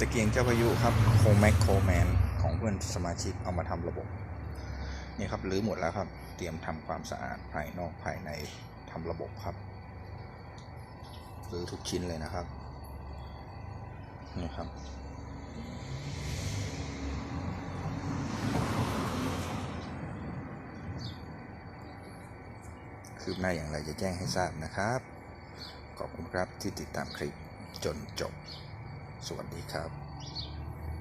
ตะเกียงเจ้าพายุครับโคแม็กโคแมนของเพื่อนสมาชิกเอามาทำระบบนี่ครับรื้อหมดแล้วครับเตรียมทำความสะอาดภายนอกภายในทำระบบครับรื้อทุกชิ้นเลยนะครับนี่ครับคืบหน้าอย่างไรจะแจ้งให้ทราบนะครับขอบคุณครับที่ติดตามคลิปจนจบสวัสดีครับ